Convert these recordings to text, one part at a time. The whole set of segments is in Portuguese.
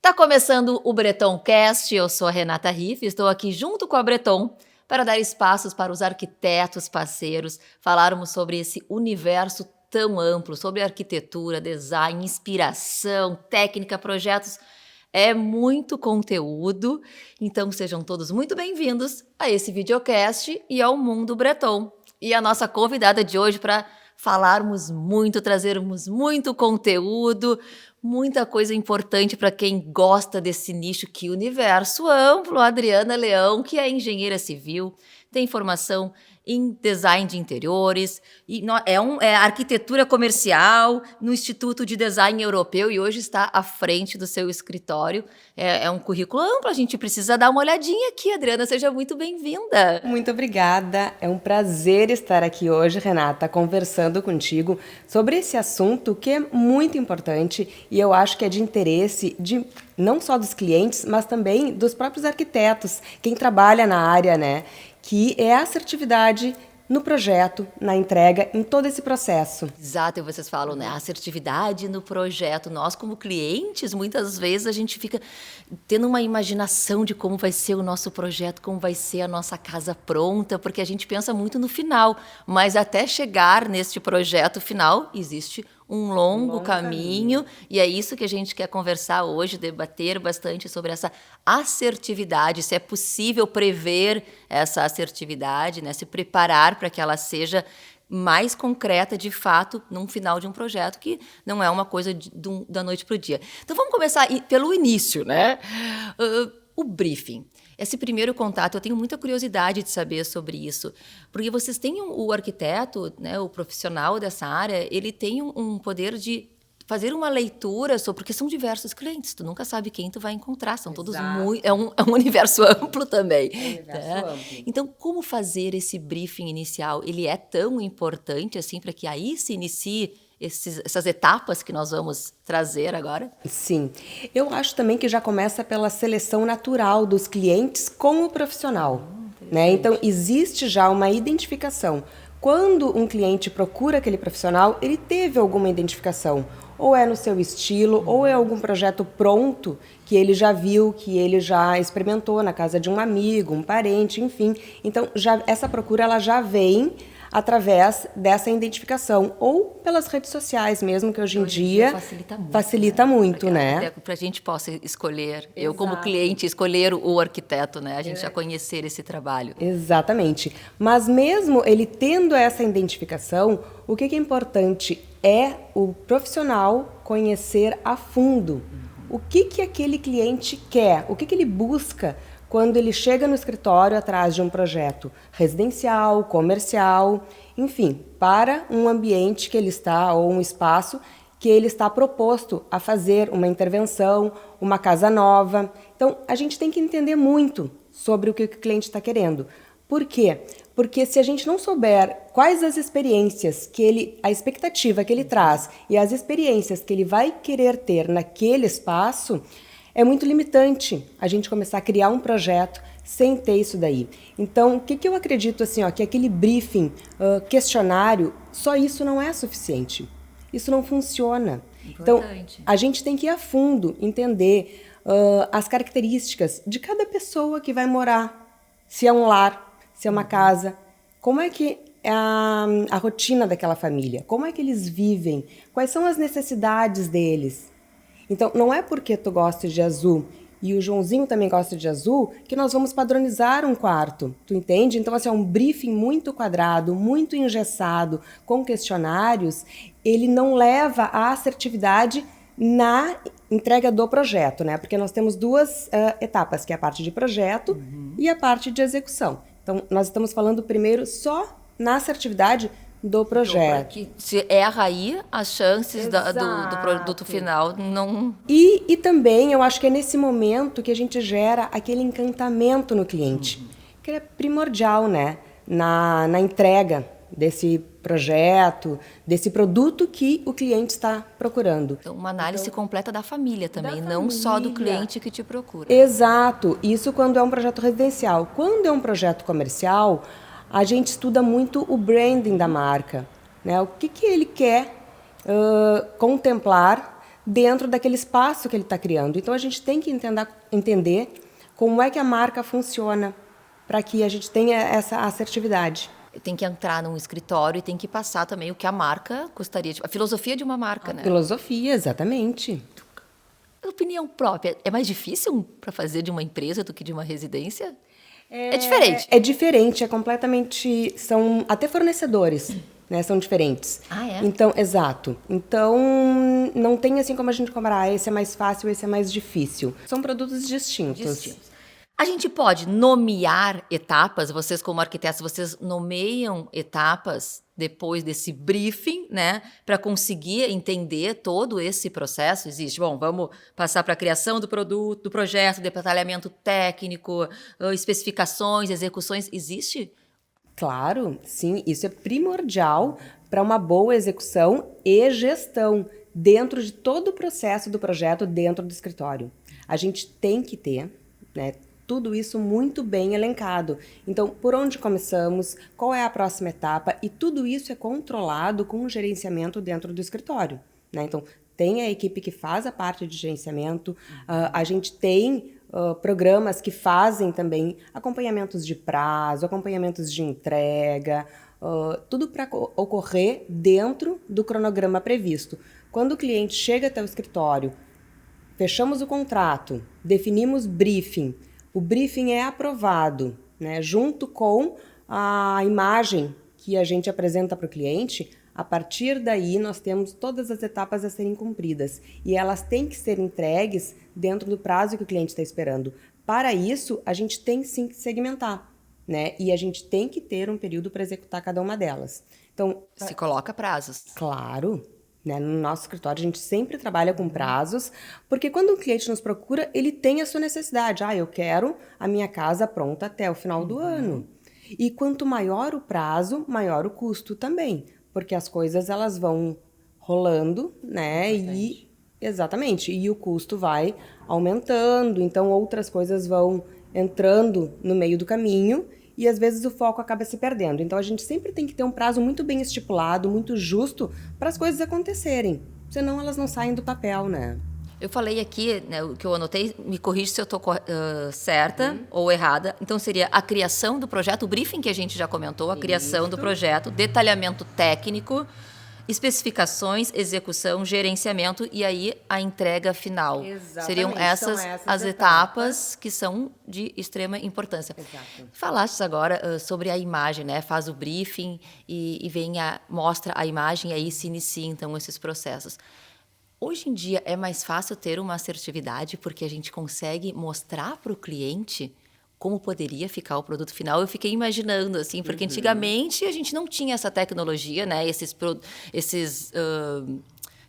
Tá começando o Breton Cast, eu sou a Renata Riff, estou aqui junto com a Breton para dar espaços para os arquitetos parceiros falarmos sobre esse universo tão amplo, sobre arquitetura, design, inspiração, técnica, projetos. É muito conteúdo, então sejam todos muito bem-vindos a esse videocast e ao Mundo Breton. E a nossa convidada de hoje para falarmos muito, trazermos muito conteúdo, muita coisa importante para quem gosta desse nicho, que universo amplo. A Adriana Leão, que é engenheira civil, tem formação em design de interiores, e é arquitetura comercial no Instituto de Design Europeu e hoje está à frente do seu escritório. É um currículo amplo, a gente precisa dar uma olhadinha aqui. Adriana, seja muito bem-vinda. Muito obrigada, é um prazer estar aqui hoje, Renata, conversando contigo sobre esse assunto que é muito importante e eu acho que é de interesse de não só dos clientes, mas também dos próprios arquitetos, quem trabalha na área, né? Que é a assertividade no projeto, na entrega, em todo esse processo. Exato, e vocês falam, né? Assertividade no projeto. Nós, como clientes, muitas vezes a gente fica tendo uma imaginação de como vai ser o nosso projeto, como vai ser a nossa casa pronta, porque a gente pensa muito no final. Mas até chegar neste projeto final, existe um longo caminho, e é isso que a gente quer conversar hoje, debater bastante sobre essa assertividade, se é possível prever essa assertividade, né? Se preparar para que ela seja mais concreta, de fato, num final de um projeto, que não é uma coisa da noite para o dia. Então, vamos começar pelo início, né? O briefing. Esse primeiro contato, eu tenho muita curiosidade de saber sobre isso, porque vocês têm o arquiteto, né, o profissional dessa área, ele tem um poder de fazer uma leitura sobre, porque são diversos clientes, tu nunca sabe quem tu vai encontrar, são todos muito, é um universo amplo também. Amplo. Então, como fazer esse briefing inicial? Ele é tão importante assim para que aí se inicie essas etapas que nós vamos trazer agora? Sim. Eu acho também que já começa pela seleção natural dos clientes com o profissional. Né? Então, existe já uma identificação. Quando um cliente procura aquele profissional, ele teve alguma identificação. Ou é no seu estilo, ou é algum projeto pronto que ele já viu, que ele já experimentou na casa de um amigo, um parente, enfim. Então, essa procura ela já vem através dessa identificação, ou pelas redes sociais mesmo, que hoje em dia facilita muito, né? Até para a gente possa escolher, exato. Eu como cliente, escolher o arquiteto, né? A gente já conhecer esse trabalho. Exatamente. Mas mesmo ele tendo essa identificação, o que é importante é o profissional conhecer a fundo o que aquele cliente quer, o que ele busca quando ele chega no escritório atrás de um projeto residencial, comercial, enfim, para um ambiente que ele está, ou um espaço que ele está proposto a fazer uma intervenção, uma casa nova. Então, a gente tem que entender muito sobre o que o cliente está querendo. Por quê? Porque se a gente não souber quais as experiências a expectativa que ele traz e as experiências que ele vai querer ter naquele espaço, é muito limitante a gente começar a criar um projeto sem ter isso daí. Então, o que eu acredito assim, que aquele briefing, questionário, só isso não é suficiente. Isso não funciona. Importante. Então, a gente tem que ir a fundo, entender as características de cada pessoa que vai morar. Se é um lar, se é uma casa, como é que é a rotina daquela família, como é que eles vivem, quais são as necessidades deles. Então, não é porque tu gosta de azul e o Joãozinho também gosta de azul que nós vamos padronizar um quarto, tu entende? Então, assim, é um briefing muito quadrado, muito engessado, com questionários, ele não leva à assertividade na entrega do projeto, né? Porque nós temos duas etapas, que é a parte de projeto e a parte de execução. Então, nós estamos falando primeiro só na assertividade do projeto. Que se erra aí, as chances do produto final não... E também eu acho que é nesse momento que a gente gera aquele encantamento no cliente, que é primordial, né? Na entrega desse projeto, desse produto que o cliente está procurando. Então, uma análise completa da família também, não só do cliente que te procura. Exato, isso quando é um projeto residencial. Quando é um projeto comercial, a gente estuda muito o branding da marca, né? O que ele quer contemplar dentro daquele espaço que ele está criando. Então, a gente tem que entender como é que a marca funciona para que a gente tenha essa assertividade. Tem que entrar num escritório e tem que passar também o que a marca gostaria de... A filosofia de uma marca, né? Filosofia, exatamente. Opinião própria. É mais difícil para fazer de uma empresa do que de uma residência? É diferente. É diferente, é completamente... São até fornecedores, né? São diferentes. Ah, é? Então, exato. Então, não tem assim como a gente comparar, esse é mais fácil, esse é mais difícil. São produtos distintos. A gente pode nomear etapas, vocês como arquitetos, vocês nomeiam etapas depois desse briefing, né, para conseguir entender todo esse processo? Existe. Bom, vamos passar para a criação do produto, do projeto, detalhamento técnico, especificações, execuções. Existe? Claro, sim, isso é primordial para uma boa execução e gestão dentro de todo o processo do projeto dentro do escritório. A gente tem que ter, né, tudo isso muito bem elencado. Então, por onde começamos, qual é a próxima etapa, e tudo isso é controlado com o gerenciamento dentro do escritório, né? Então, tem a equipe que faz a parte de gerenciamento, a gente tem programas que fazem também acompanhamentos de prazo, acompanhamentos de entrega, tudo para ocorrer dentro do cronograma previsto. Quando o cliente chega até o escritório, fechamos o contrato, definimos briefing, o briefing é aprovado, né, junto com a imagem que a gente apresenta para o cliente. A partir daí, nós temos todas as etapas a serem cumpridas e elas têm que ser entregues dentro do prazo que o cliente está esperando. Para isso, a gente tem sim que segmentar, né? E a gente tem que ter um período para executar cada uma delas. Então, se coloca prazos. Claro. Né? No nosso escritório, a gente sempre trabalha com prazos, porque quando o cliente nos procura, ele tem a sua necessidade. Eu quero a minha casa pronta até o final do ano. E quanto maior o prazo, maior o custo também, porque as coisas elas vão rolando, né? Exatamente. E o custo vai aumentando, então outras coisas vão entrando no meio do caminho e às vezes o foco acaba se perdendo. Então a gente sempre tem que ter um prazo muito bem estipulado, muito justo para as coisas acontecerem, senão elas não saem do papel, né? Eu falei aqui, né, o que eu anotei, me corrige se eu estou certa ou errada. Então seria a criação do projeto, o briefing que a gente já comentou, a criação do projeto, detalhamento técnico, especificações, execução, gerenciamento e aí a entrega final. Exatamente. Seriam essas as etapas que são de extrema importância. Exato. Falaste agora sobre a imagem, né? Faz o briefing e mostra a imagem e aí se inicia então esses processos. Hoje em dia é mais fácil ter uma assertividade porque a gente consegue mostrar para o cliente como poderia ficar o produto final. Eu fiquei imaginando, assim, porque antigamente a gente não tinha essa tecnologia, né? Esses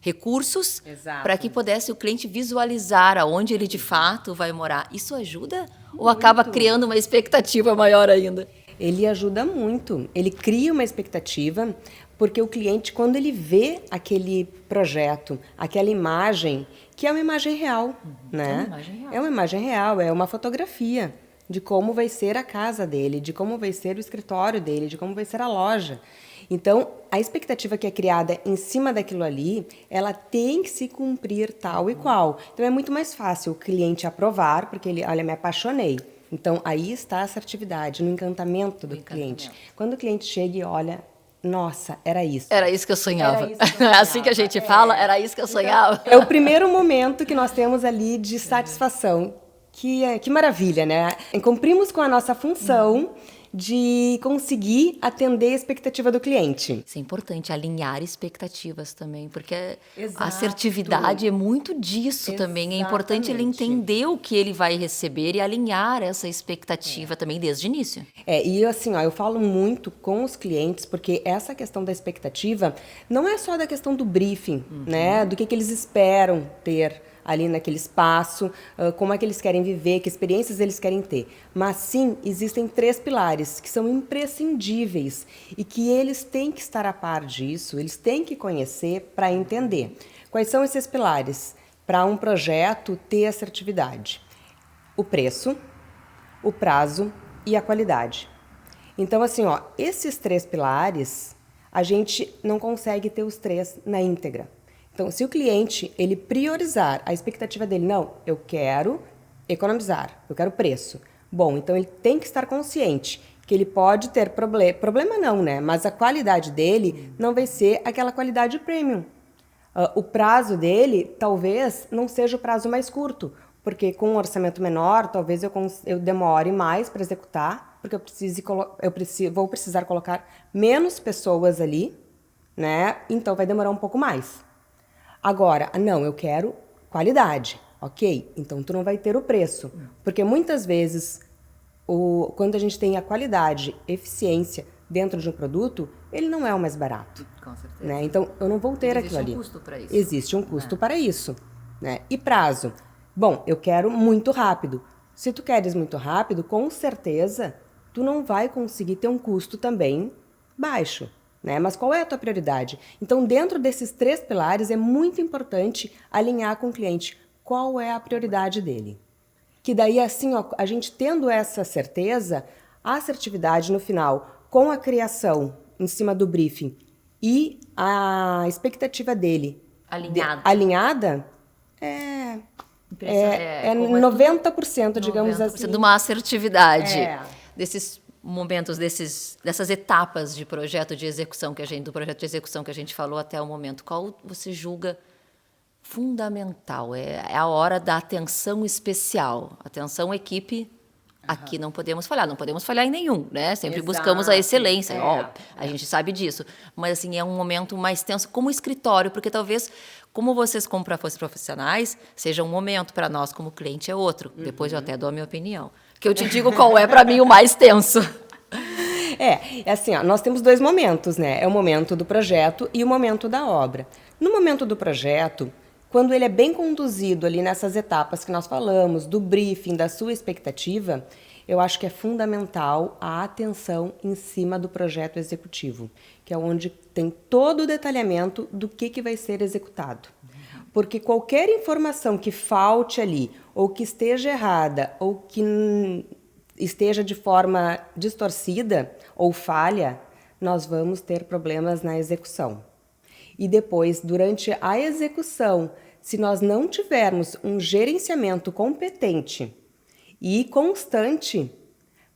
recursos para que pudesse o cliente visualizar aonde ele de fato vai morar. Isso ajuda ou acaba criando uma expectativa maior ainda? Ele ajuda muito. Ele cria uma expectativa porque o cliente, quando ele vê aquele projeto, aquela imagem, que é uma imagem real, né? É uma imagem real, é uma fotografia de como vai ser a casa dele, de como vai ser o escritório dele, de como vai ser a loja. Então, a expectativa que é criada em cima daquilo ali, ela tem que se cumprir tal e qual. Então, é muito mais fácil o cliente aprovar, porque ele, olha, me apaixonei. Então, aí está a assertividade, no encantamento do cliente. Quando o cliente chega e olha, nossa, era isso. Era isso que eu sonhava. É assim que a gente fala, era isso que eu sonhava. É o primeiro momento que nós temos ali de satisfação. Que maravilha, né? Cumprimos com a nossa função de conseguir atender a expectativa do cliente. Isso é importante, alinhar expectativas também, porque a assertividade é muito disso também. É importante ele entender o que ele vai receber e alinhar essa expectativa também desde o início. E assim, eu falo muito com os clientes, porque essa questão da expectativa não é só da questão do briefing, né? Do que eles esperam ter ali naquele espaço, como é que eles querem viver, que experiências eles querem ter. Mas sim, existem 3 pilares que são imprescindíveis e que eles têm que estar a par disso, eles têm que conhecer para entender. Quais são esses pilares para um projeto ter assertividade? O preço, o prazo e a qualidade. Então, assim, esses 3 pilares, a gente não consegue ter os 3 na íntegra. Então, se o cliente ele priorizar a expectativa dele, não, eu quero economizar, eu quero preço. Bom, então ele tem que estar consciente que ele pode ter problema não, né? Mas a qualidade dele não vai ser aquela qualidade premium. O prazo dele talvez não seja o prazo mais curto, porque com um orçamento menor, talvez eu demore mais para executar, porque vou precisar colocar menos pessoas ali, né? Então vai demorar um pouco mais. Agora, não, eu quero qualidade, ok? Então tu não vai ter o preço, porque muitas vezes quando a gente tem a qualidade, eficiência dentro de um produto, ele não é o mais barato. Com certeza. Né? Então eu não vou ter aquilo ali. Existe um custo para isso. Existe um custo para isso. Né? E prazo? Bom, eu quero muito rápido. Se tu queres muito rápido, com certeza tu não vai conseguir ter um custo também baixo. Né? Mas qual é a tua prioridade? Então, dentro desses 3 pilares, é muito importante alinhar com o cliente qual é a prioridade dele. Que daí, assim, ó, a gente tendo essa certeza, a assertividade no final, com a criação em cima do briefing e a expectativa dele alinhada, é 90%, digamos 90% assim. De uma assertividade. Desses momentos, dessas etapas de projeto de execução do projeto de execução que a gente falou até o momento, qual você julga fundamental? É a hora da atenção especial, atenção equipe. Aqui não podemos falhar em nenhum, né? Sempre buscamos a excelência, a gente sabe disso. Mas, assim, é um momento mais tenso como escritório, porque talvez, como vocês como profissionais, seja um momento, para nós como cliente é outro. Depois eu até dou a minha opinião. Que eu te digo qual é, para mim, o mais tenso. É assim, ó, nós temos 2 momentos, né? É o momento do projeto e o momento da obra. No momento do projeto, quando ele é bem conduzido ali nessas etapas que nós falamos, do briefing, da sua expectativa, eu acho que é fundamental a atenção em cima do projeto executivo, que é onde tem todo o detalhamento do que vai ser executado. Porque qualquer informação que falte ali, ou que esteja errada, ou que esteja de forma distorcida ou falha, nós vamos ter problemas na execução. E depois, durante a execução, se nós não tivermos um gerenciamento competente e constante,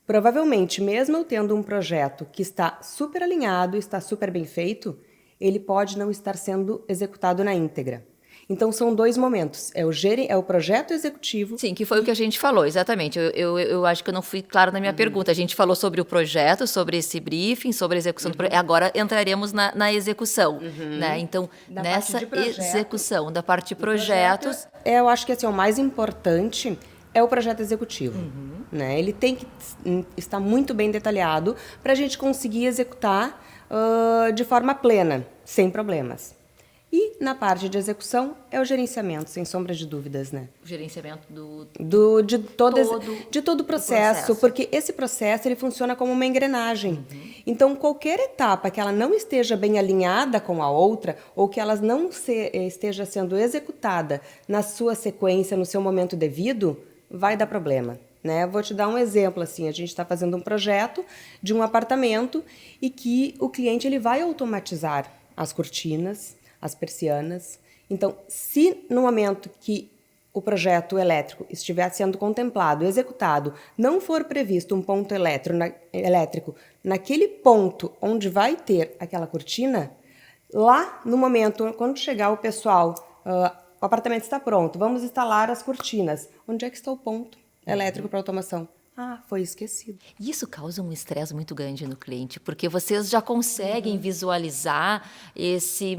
provavelmente, mesmo eu tendo um projeto que está super alinhado, está super bem feito, ele pode não estar sendo executado na íntegra. Então, são 2 momentos. É o projeto executivo... Sim, que foi o que a gente falou, exatamente. Eu acho que eu não fui clara na minha pergunta. A gente falou sobre o projeto, sobre esse briefing, sobre a execução do projeto. Agora entraremos na execução. Né? Então, nessa execução da parte de projetos... Eu acho que assim, o mais importante é o projeto executivo. Né? Ele tem que estar muito bem detalhado para a gente conseguir executar de forma plena, sem problemas. E na parte de execução é o gerenciamento, sem sombra de dúvidas, né? O gerenciamento de todo o processo, porque esse processo ele funciona como uma engrenagem. Então, qualquer etapa que ela não esteja bem alinhada com a outra, ou que ela não esteja sendo executada na sua sequência, no seu momento devido, vai dar problema. Né? Vou te dar um exemplo, assim, a gente está fazendo um projeto de um apartamento e que o cliente ele vai automatizar as cortinas, as persianas. Então, se no momento que o projeto elétrico estiver sendo contemplado, executado, não for previsto um ponto elétrico naquele ponto onde vai ter aquela cortina, lá no momento, quando chegar o pessoal, o apartamento está pronto, vamos instalar as cortinas. Onde é que está o ponto elétrico para automação? Foi esquecido. Isso causa um estresse muito grande no cliente, porque vocês já conseguem visualizar esse...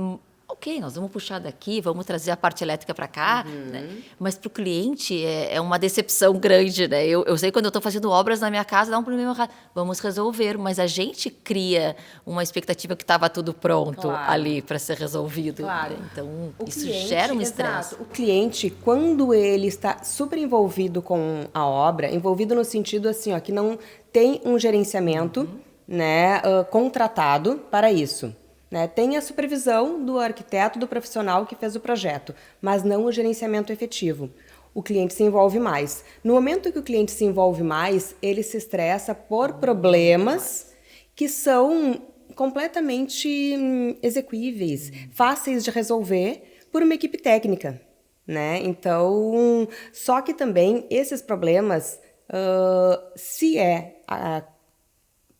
Ok, nós vamos puxar daqui, vamos trazer a parte elétrica para cá, né? Mas para o cliente é uma decepção grande, né? Eu sei quando eu estou fazendo obras na minha casa, dá um problema errado, vamos resolver, mas a gente cria uma expectativa que estava tudo pronto ali para ser resolvido. Né? Então, isso gera um estresse. O cliente, quando ele está super envolvido com a obra, envolvido no sentido assim, ó, que não tem um gerenciamento né, contratado para isso. Né? Tem a supervisão do arquiteto, do profissional que fez o projeto, mas não o gerenciamento efetivo. O cliente se envolve mais. No momento que o cliente se envolve mais, ele se estressa por problemas que são completamente execuíveis, fáceis de resolver, por uma equipe técnica, né? Então, só que também esses problemas, se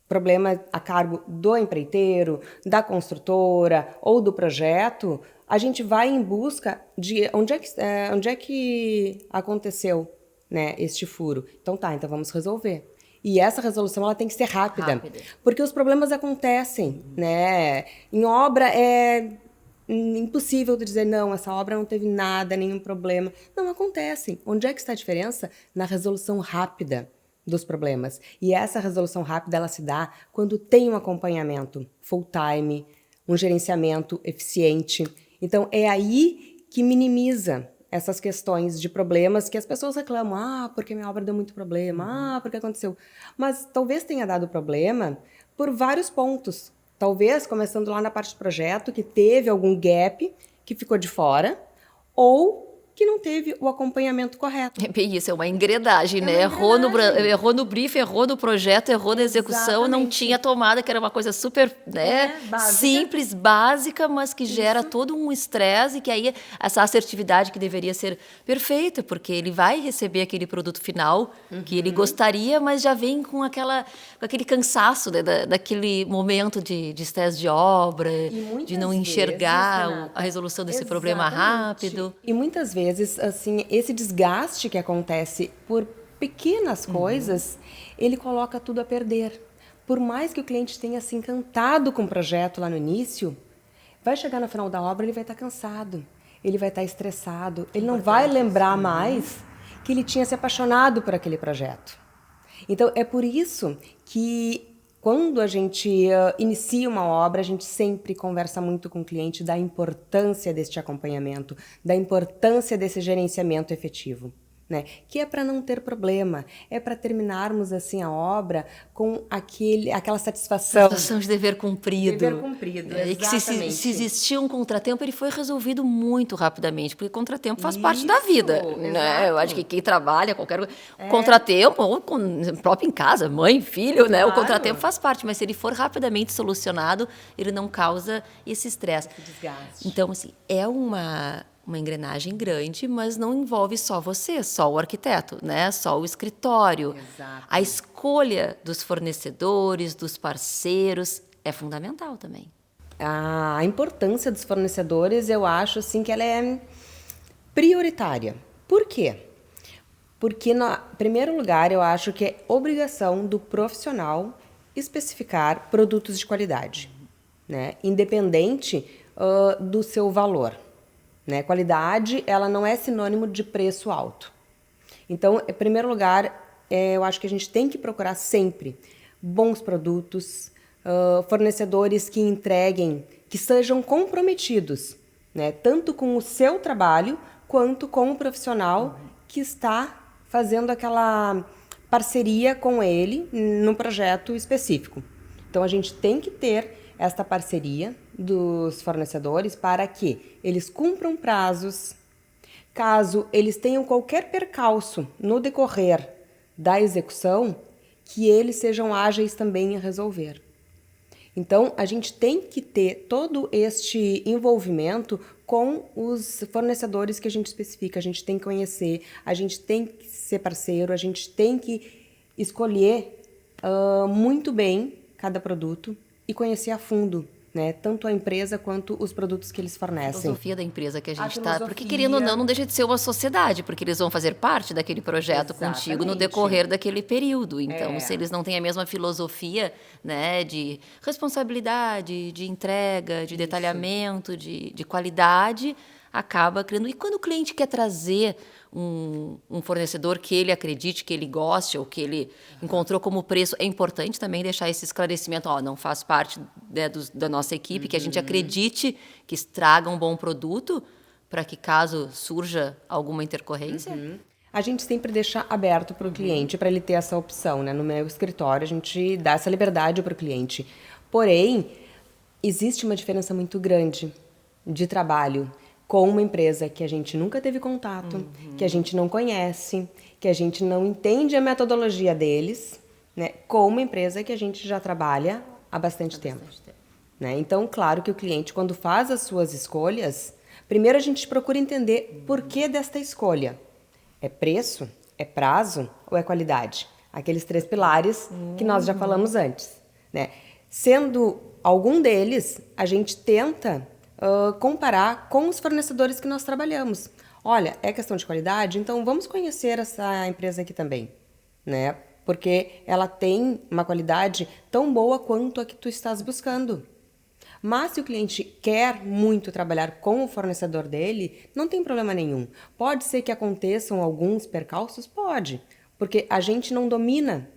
problema a cargo do empreiteiro, da construtora ou do projeto, a gente vai em busca de onde é que aconteceu, né, este furo. Então então vamos resolver. E essa resolução ela tem que ser rápida, porque os problemas acontecem, né? Em obra é impossível de dizer, não, essa obra não teve nada, nenhum problema. Não, acontecem. Onde é que está a diferença? Na resolução rápida dos problemas. E essa resolução rápida, ela se dá quando tem um acompanhamento full time, um gerenciamento eficiente. Então, é aí que minimiza essas questões de problemas que as pessoas reclamam. Porque minha obra deu muito problema. Porque aconteceu. Mas talvez tenha dado problema por vários pontos. Talvez, começando lá na parte do projeto, que teve algum gap que ficou de fora, ou que não teve o acompanhamento correto. É bem isso, é uma engrenagem, né? Errou no brief, errou no projeto, errou na execução, não tinha tomada, que era uma coisa super, né, simples, básica, mas que gera todo um estresse, e que aí essa assertividade que deveria ser perfeita, porque ele vai receber aquele produto final que ele gostaria, mas já vem com aquele cansaço, né, daquele momento de estresse de obra, de não enxergar a resolução desse problema rápido. E muitas vezes, assim, esse desgaste que acontece por pequenas coisas, ele coloca tudo a perder. Por mais que o cliente tenha se encantado com o projeto lá no início, vai chegar no final da obra, ele vai estar cansado, ele vai estar estressado, ele não vai lembrar mais que ele tinha se apaixonado por aquele projeto. Então, é por isso que quando a gente inicia uma obra, a gente sempre conversa muito com o cliente da importância deste acompanhamento, da importância desse gerenciamento efetivo, né? Que é para não ter problema, é para terminarmos assim a obra com aquela satisfação. Sensação de dever cumprido. Dever cumprido, exatamente. E que se existia um contratempo, ele foi resolvido muito rapidamente, porque contratempo faz parte da vida, né? Eu acho que quem trabalha, qualquer contratempo, ou próprio em casa, mãe, filho, né? O contratempo faz parte, mas se ele for rapidamente solucionado, ele não causa esse estresse. Desgaste. Então, assim, é uma engrenagem grande, mas não envolve só você, só o arquiteto, né? Só o escritório. Exato. A escolha dos fornecedores, dos parceiros, é fundamental também. A importância dos fornecedores, eu acho assim que ela é prioritária. Por quê? Porque, em primeiro lugar, eu acho que é obrigação do profissional especificar produtos de qualidade, né? Independente do seu valor. Né? Qualidade, ela não é sinônimo de preço alto. Então, em primeiro lugar, eu acho que a gente tem que procurar sempre bons produtos, fornecedores que entreguem, que sejam comprometidos, né? Tanto com o seu trabalho, quanto com o profissional que está fazendo aquela parceria com ele num projeto específico. Então, a gente tem que ter esta parceria dos fornecedores para que eles cumpram prazos, caso eles tenham qualquer percalço no decorrer da execução, que eles sejam ágeis também em resolver. Então, a gente tem que ter todo este envolvimento com os fornecedores que a gente especifica, a gente tem que conhecer, a gente tem que ser parceiro, a gente tem que escolher muito bem cada produto e conhecer a fundo, né? Tanto a empresa quanto os produtos que eles fornecem. A filosofia da empresa que a gente está. Porque, querendo ou não deixa de ser uma sociedade, porque eles vão fazer parte daquele projeto contigo no decorrer daquele período. Então, se eles não têm a mesma filosofia, né, de responsabilidade, de entrega, de detalhamento, de qualidade, acaba criando. E quando o cliente quer trazer um fornecedor que ele acredite, que ele goste, ou que ele encontrou como preço, é importante também deixar esse esclarecimento, não faz parte, né, da nossa equipe, que a gente acredite que estraga um bom produto, para que caso surja alguma intercorrência. A gente sempre deixa aberto para o cliente, para ele ter essa opção, né? No meu escritório, a gente dá essa liberdade para o cliente. Porém, existe uma diferença muito grande de trabalho com uma empresa que a gente nunca teve contato, que a gente não conhece, que a gente não entende a metodologia deles, né? Com uma empresa que a gente já trabalha há bastante tempo. Né? Então, claro que o cliente, quando faz as suas escolhas, Primeiro a gente procura entender por que desta escolha. É preço? É prazo? Ou é qualidade? Aqueles 3 pilares que nós já falamos antes, né? Sendo algum deles, a gente tenta comparar com os fornecedores que nós trabalhamos. Olha, é questão de qualidade? Então vamos conhecer essa empresa aqui também, né? Porque ela tem uma qualidade tão boa quanto a que tu estás buscando. Mas se o cliente quer muito trabalhar com o fornecedor dele, não tem problema nenhum. Pode ser que aconteçam alguns percalços? Pode, porque a gente não domina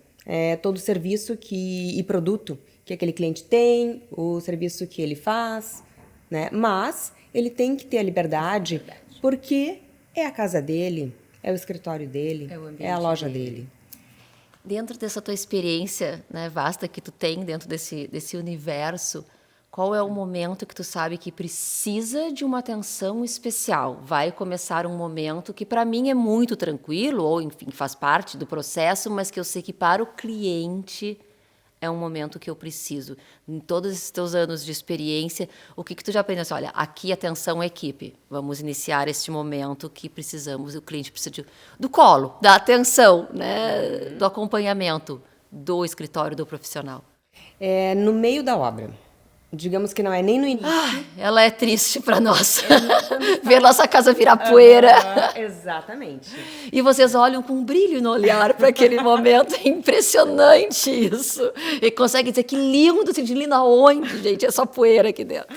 todo o serviço e produto que aquele cliente tem, o serviço que ele faz, né? Mas ele tem que ter a liberdade, porque é a casa dele, é o escritório dele, é a loja dele. Dentro dessa tua experiência, né, vasta que tu tem dentro desse universo, qual é o momento que tu sabe que precisa de uma atenção especial? Vai começar um momento que para mim é muito tranquilo, ou enfim, faz parte do processo, mas que eu sei que para o cliente é um momento que eu preciso. Em todos esses teus anos de experiência, o que tu já aprendeu? Assim, olha, aqui atenção equipe, vamos iniciar este momento que precisamos, o cliente precisa do colo, da atenção, né, do acompanhamento do escritório do profissional. É no meio da obra. Digamos que não é nem no início. Ela é triste para nós. Ver nossa casa virar poeira. Exatamente. E vocês olham com um brilho no olhar para aquele momento. É impressionante isso. E conseguem dizer que lindo, de lindo aonde, gente? É só poeira aqui dentro.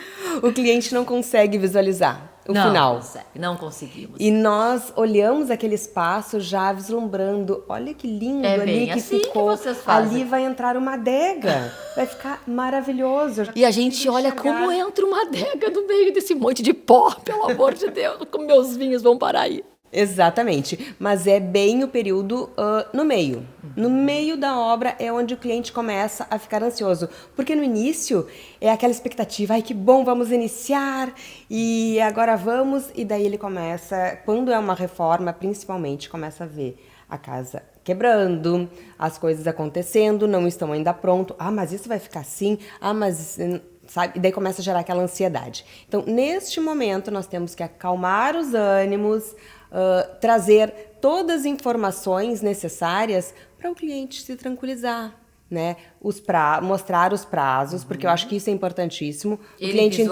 O cliente não consegue visualizar o final. Não conseguimos. E nós olhamos aquele espaço já vislumbrando. Olha que lindo ali que assim ficou. Que vocês fazem. Ali vai entrar uma adega. Vai ficar maravilhoso. E a gente olha como entra uma adega no meio desse monte de pó, pelo amor de Deus. Como meus vinhos vão parar aí. Exatamente, mas é bem o período no meio. No meio da obra é onde o cliente começa a ficar ansioso, porque no início é aquela expectativa, ai que bom, vamos iniciar, e agora vamos, e daí ele começa, quando é uma reforma, principalmente, começa a ver a casa quebrando, as coisas acontecendo, não estão ainda pronto, mas isso vai ficar assim, mas... sabe? E daí começa a gerar aquela ansiedade. Então, neste momento, nós temos que acalmar os ânimos, trazer todas as informações necessárias para o cliente se tranquilizar, né? Mostrar os prazos, porque eu acho que isso é importantíssimo. O cliente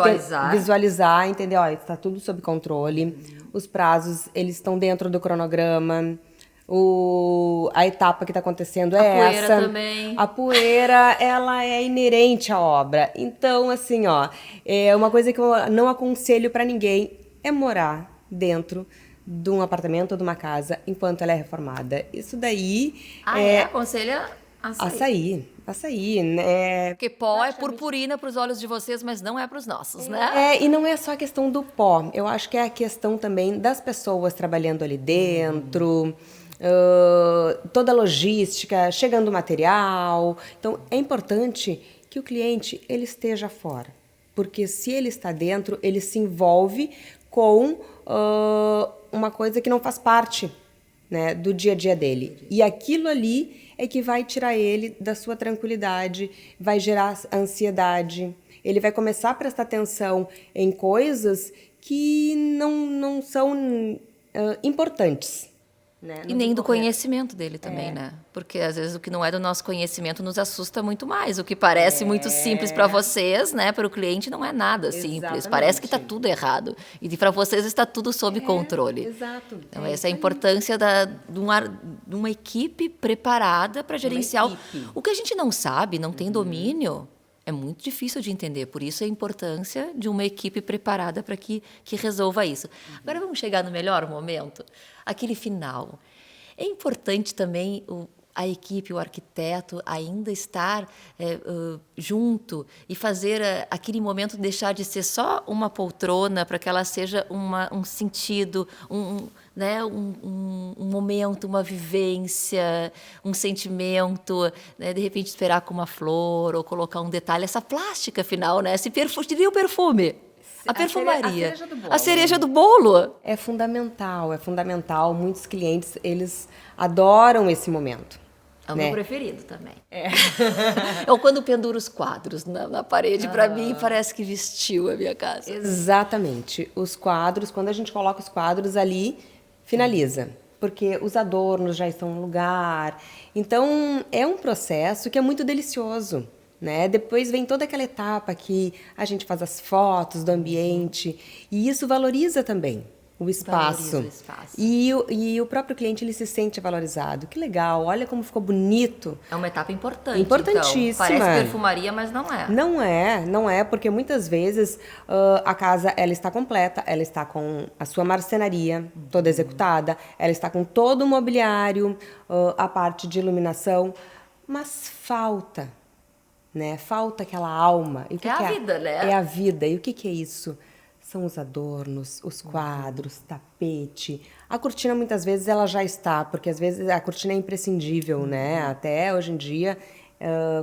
visualizar, entender, ó, está tudo sob controle, os prazos, eles estão dentro do cronograma. A etapa que está acontecendo é essa. A poeira também. A poeira, ela é inerente à obra. Então, assim, ó, é uma coisa que eu não aconselho para ninguém é morar dentro de um apartamento ou de uma casa enquanto ela é reformada. Isso daí aconselha a sair, né? Porque pó é purpurina para os olhos de vocês, mas não é para os nossos, né? E não é só a questão do pó. Eu acho que é a questão também das pessoas trabalhando ali dentro. Toda a logística, chegando o material. Então, é importante que o cliente ele esteja fora, porque se ele está dentro, ele se envolve com uma coisa que não faz parte, né, do dia a dia dele. E aquilo ali é que vai tirar ele da sua tranquilidade, vai gerar ansiedade. Ele vai começar a prestar atenção em coisas que não são importantes. Né? E nem do conhecimento dele também, né? Porque às vezes o que não é do nosso conhecimento nos assusta muito mais. O que parece muito simples para vocês, né? Para o cliente não é nada simples. Exatamente. Parece que está tudo errado. E para vocês está tudo sob controle. Exato. Então essa é a importância de uma equipe preparada para gerenciar. O que a gente não sabe, não tem domínio, é muito difícil de entender. Por isso a importância de uma equipe preparada para que resolva isso. Agora vamos chegar no melhor momento. Aquele final. É importante também a equipe, o arquiteto, ainda estar junto e fazer aquele momento deixar de ser só uma poltrona para que ela seja um sentido, um momento, uma vivência, um sentimento, né? De repente esperar com uma flor ou colocar um detalhe, essa plástica final, né? Diria o perfume. A perfumaria. A cereja do bolo. É fundamental, é fundamental. Muitos clientes, eles adoram esse momento. É o né? meu preferido também. Ou quando penduro os quadros na parede, para mim parece que vestiu a minha casa. Exatamente. Os quadros, quando a gente coloca os quadros ali, finaliza. Porque os adornos já estão no lugar. Então, é um processo que é muito delicioso, né? Depois vem toda aquela etapa que a gente faz as fotos do ambiente. E isso valoriza também o espaço. Valoriza o espaço. E o próprio cliente, ele se sente valorizado. Que legal, olha como ficou bonito. É uma etapa importante. Importantíssima. Então. Parece perfumaria, mas não é. Não é, porque muitas vezes a casa ela está completa, ela está com a sua marcenaria toda executada, ela está com todo o mobiliário, a parte de iluminação, mas falta, né? Falta aquela alma. E o que É que a vida, né? É a vida. E o que que é isso? São os adornos, os quadros, tapete. A cortina, muitas vezes, ela já está, porque às vezes a cortina é imprescindível, né? Até hoje em dia,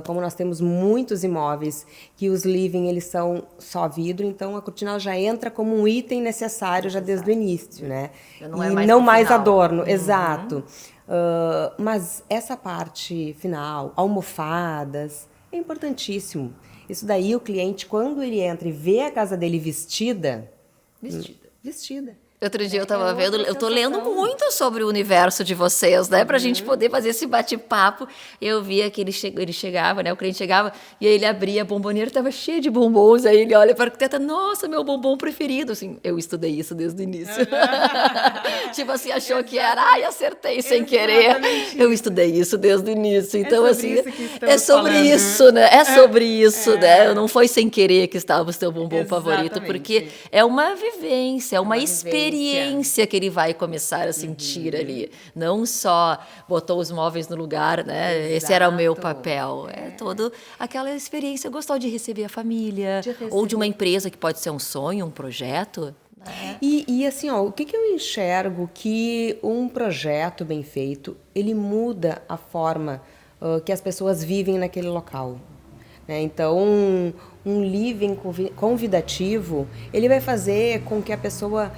como nós temos muitos imóveis que os living, eles são só vidro, então a cortina ela já entra como um item necessário já desde o início, né? Já não é E mais não pro mais final. adorno, exato. Mas essa parte final, almofadas, é importantíssimo. Isso daí o cliente, quando ele entra e vê a casa dele vestida. Outro dia eu tava outra vendo, eu tô lendo sensação. muito sobre o universo de vocês, né? Pra gente poder fazer esse bate-papo. Eu via que ele chegava, né? O cliente chegava e aí ele abria a bomboneira, tava cheia de bombons. Aí ele olha para a arquiteta, nossa, meu bombom preferido. Assim, eu estudei isso desde o início. Tipo assim, achou que era, ai, acertei sem querer. Eu estudei isso desde o início. Então, sobre assim, isso que estamos é sobre falando. isso, né? É sobre isso, né? Não foi sem querer que estava o seu bombom favorito, Exatamente. porque é uma vivência, é uma vivência. experiência que ele vai começar a sentir ali. Não só botou os móveis no lugar, né? Esse era o meu Exato. papel. É toda aquela experiência. Gostou de receber a família, De receber. ou de uma empresa que pode ser um sonho, um projeto. Né? E assim, ó, o que que eu enxergo que um projeto bem feito, ele muda a forma que as pessoas vivem naquele local. Né? Então, um living convidativo, ele vai fazer com que a pessoa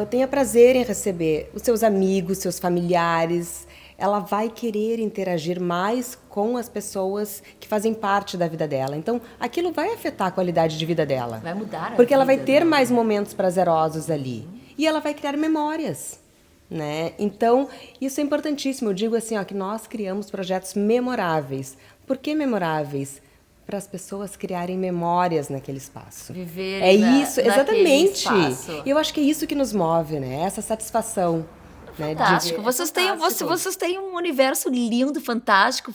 tenha prazer em receber os seus amigos, seus familiares. Ela vai querer interagir mais com as pessoas que fazem parte da vida dela. Então, aquilo vai afetar a qualidade de vida dela. Vai mudar a Porque ela vai vida ter dela. mais momentos prazerosos ali. E ela vai criar memórias. Né? Então, isso é importantíssimo. Eu digo assim, ó, que nós criamos projetos memoráveis. Por que memoráveis? Para as pessoas criarem memórias naquele espaço. Viver É isso, naquele exatamente. espaço. E eu acho que é isso que nos move, né? Essa satisfação. Né? Fantástico. De- Vocês têm, vocês têm um universo lindo, fantástico,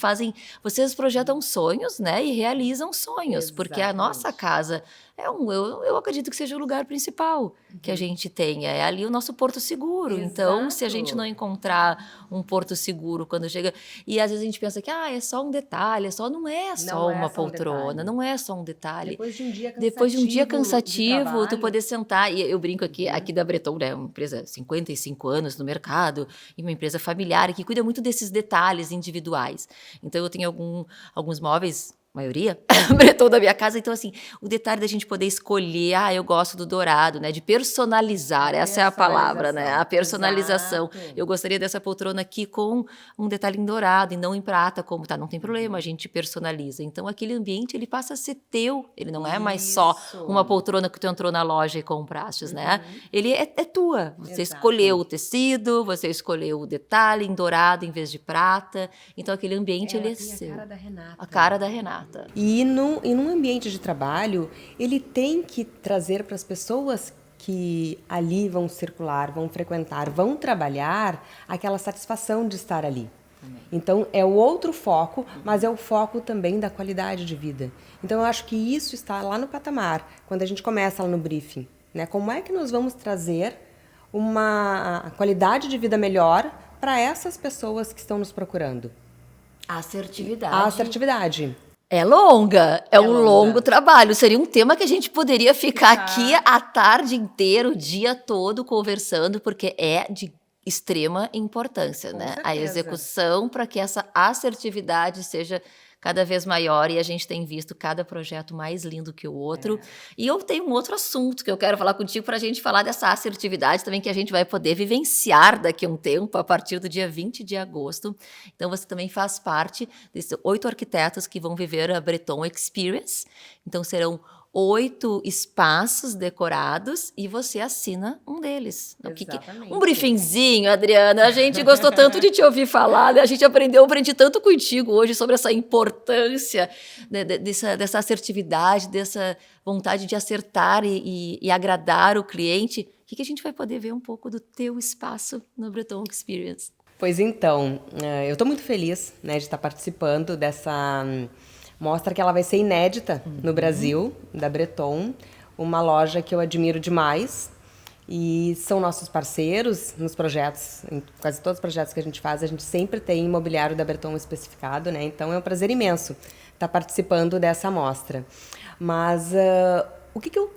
vocês projetam sonhos, né? E realizam sonhos, porque a nossa casa eu acredito que seja o lugar principal que a gente tenha. É ali o nosso porto seguro. Então, se a gente não encontrar um porto seguro quando chega. E às vezes a gente pensa que é só um detalhe, não é só Não é uma só um poltrona, detalhe. não é só um detalhe. Depois de um dia cansativo, cansativo de tu trabalho. poder sentar. E eu brinco aqui da Breton, né? Uma empresa 55 anos no mercado, e uma empresa familiar que cuida muito desses detalhes individuais. Então, eu tenho alguns móveis, maioria, Breton da minha casa. Então, assim, o detalhe da gente poder escolher, eu gosto do dourado, né? De personalizar, essa é a palavra, né? A personalização. Exato. Eu gostaria dessa poltrona aqui com um detalhe em dourado e não em prata, como tá, não tem problema, a gente personaliza. Então, aquele ambiente, ele passa a ser teu, ele não é mais só Isso. uma poltrona que tu entrou na loja e compraste, né? Ele é tua. Você Exato. escolheu o tecido, você escolheu o detalhe em dourado em vez de prata. Então, aquele ambiente, ele é seu. cara da Renata. A cara da Renata. E num ambiente de trabalho, ele tem que trazer para as pessoas que ali vão circular, vão frequentar, vão trabalhar, aquela satisfação de estar ali. Então, é o outro foco, mas é o foco também da qualidade de vida. Então, eu acho que isso está lá no patamar, quando a gente começa lá no briefing. Né? Como é que nós vamos trazer uma qualidade de vida melhor para essas pessoas que estão nos procurando? A assertividade. A assertividade. É longa, é um longa. longo trabalho. Seria um tema que a gente poderia ficar aqui a tarde inteira, o dia todo conversando, porque é de extrema importância, né? A certeza. execução para que essa assertividade seja cada vez maior e a gente tem visto cada projeto mais lindo que o outro. E eu tenho um outro assunto que eu quero falar contigo para a gente falar dessa assertividade também que a gente vai poder vivenciar daqui a um tempo, a partir do dia 20 de agosto. Então, você também faz parte desses 8 arquitetos que vão viver a Breton Experience. Então, serão 8 espaços decorados e você assina um deles. Exatamente. Um briefingzinho, Adriana. A gente gostou tanto de te ouvir falar, né? A gente aprendi tanto contigo hoje sobre essa importância, né, dessa assertividade, dessa vontade de acertar e agradar o cliente. O que a gente vai poder ver um pouco do teu espaço no Breton Experience? Pois então, eu estou muito feliz, né, de estar participando dessa mostra que ela vai ser inédita no Brasil, da Breton, uma loja que eu admiro demais e são nossos parceiros nos projetos, em quase todos os projetos que a gente faz, a gente sempre tem imobiliário da Breton especificado, né? Então é um prazer imenso estar participando dessa mostra. Mas o que eu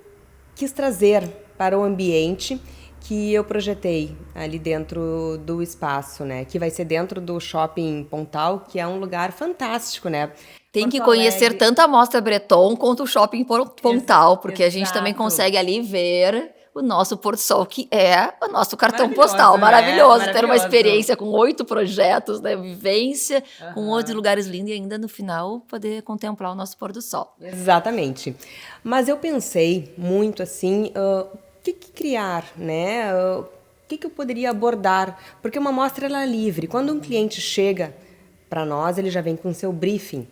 quis trazer para o ambiente que eu projetei ali dentro do espaço, né? Que vai ser dentro do Shopping Pontal, que é um lugar fantástico, né? Tem que conhecer tanto a Mostra Breton quanto o Shopping Pontal, porque a gente também Exato. consegue ali ver o nosso Porto Sol, que é o nosso cartão postal. Maravilhoso, ter uma experiência com 8 projetos, né? Vivência, com 8 lugares lindos e ainda no final poder contemplar o nosso pôr do sol. Exatamente. Mas eu pensei muito assim, o que criar, né? O que eu poderia abordar? Porque uma mostra ela é livre. Quando um cliente chega para nós, ele já vem com o seu briefing.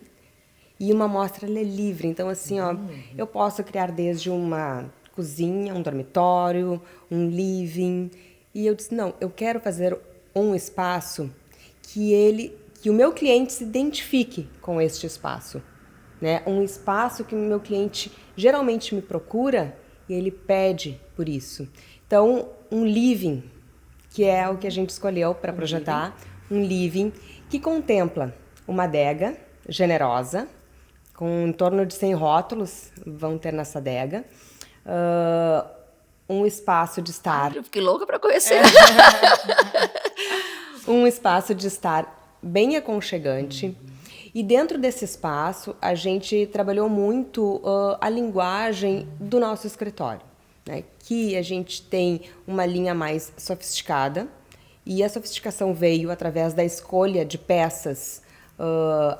E uma mostra ela é livre. Então, assim, ó, eu posso criar desde uma cozinha, um dormitório, um living. E eu disse, não, eu quero fazer um espaço que o meu cliente se identifique com este espaço, né? Um espaço que o meu cliente geralmente me procura e ele pede por isso. Então, um living, que é o que a gente escolheu para projetar, um living que contempla uma adega generosa, com em torno de 100 rótulos vão ter nessa adega, um espaço de estar... Eu fiquei louca para conhecer. Um espaço de estar bem aconchegante. E dentro desse espaço, a gente trabalhou muito a linguagem do nosso escritório, né? Que a gente tem uma linha mais sofisticada, e a sofisticação veio através da escolha de peças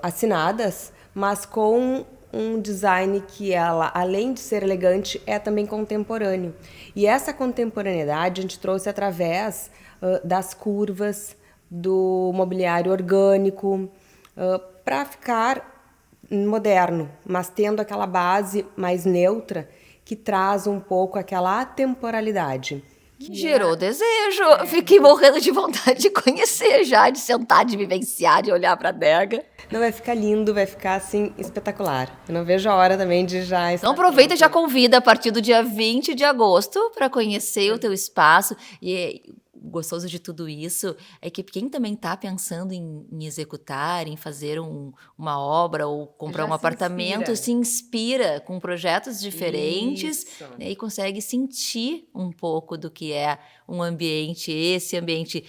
assinadas, mas com um design que ela, além de ser elegante, é também contemporâneo. E essa contemporaneidade a gente trouxe através das curvas, do mobiliário orgânico, para ficar moderno, mas tendo aquela base mais neutra que traz um pouco aquela atemporalidade. Que gerou desejo. Fiquei morrendo de vontade de conhecer já, de sentar, de vivenciar, de olhar para a adega. Não, vai ficar lindo, vai ficar assim espetacular. Eu não vejo a hora também de já... Então aproveita e já convida a partir do dia 20 de agosto para conhecer o teu espaço. E o gostoso de tudo isso é que quem também está pensando em executar, em fazer uma obra ou comprar um apartamento, se inspira com projetos diferentes, né, e consegue sentir um pouco do que é um ambiente, esse ambiente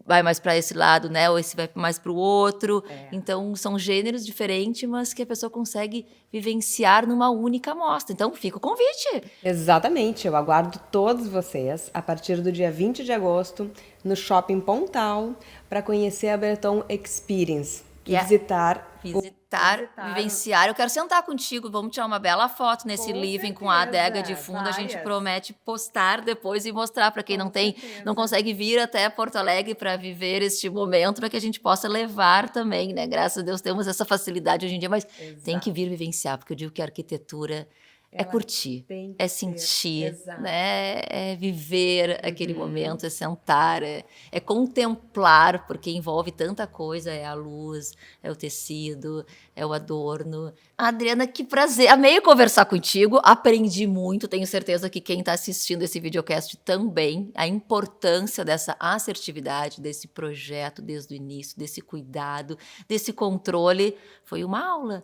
vai mais para esse lado, né? Ou esse vai mais para o outro. Então, são gêneros diferentes, mas que a pessoa consegue vivenciar numa única mostra. Então, fica o convite. Exatamente. Eu aguardo todos vocês a partir do dia 20 de agosto no Shopping Pontal para conhecer a Breton Experience e visitar, vivenciar. Eu quero sentar contigo, vamos tirar uma bela foto nesse living com a adega de fundo. A gente promete postar depois e mostrar para quem não consegue vir até Porto Alegre para viver este momento, para que a gente possa levar também, né? Graças a Deus temos essa facilidade hoje em dia, mas tem que vir vivenciar, porque eu digo que a arquitetura é curtir, é sentir, né? É viver aquele momento, é sentar, é contemplar, porque envolve tanta coisa, é a luz, é o tecido, é o adorno. Adriana, que prazer, amei conversar contigo, aprendi muito, tenho certeza que quem está assistindo esse videocast também, a importância dessa assertividade, desse projeto desde o início, desse cuidado, desse controle, foi uma aula.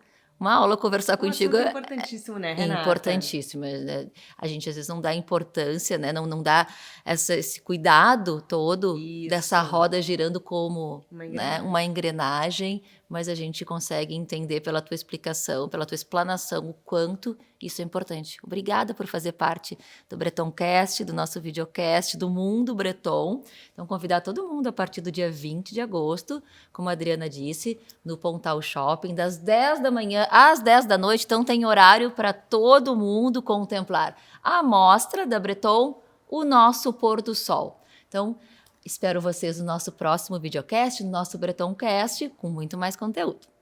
Conversar contigo é importantíssimo, né, Renata? Importantíssimo. A gente às vezes não dá importância, né? Não dá esse cuidado todo dessa roda girando como uma engrenagem, mas a gente consegue entender pela tua explicação, pela tua explanação, o quanto isso é importante. Obrigada por fazer parte do Bretoncast, do nosso videocast, do Mundo Breton. Então, convidar todo mundo a partir do dia 20 de agosto, como a Adriana disse, no Pontal Shopping, das 10 da manhã às 10 da noite. Então, tem horário para todo mundo contemplar a mostra da Breton, o nosso pôr do sol. Então, espero vocês no nosso próximo videocast, no nosso Bretoncast, com muito mais conteúdo.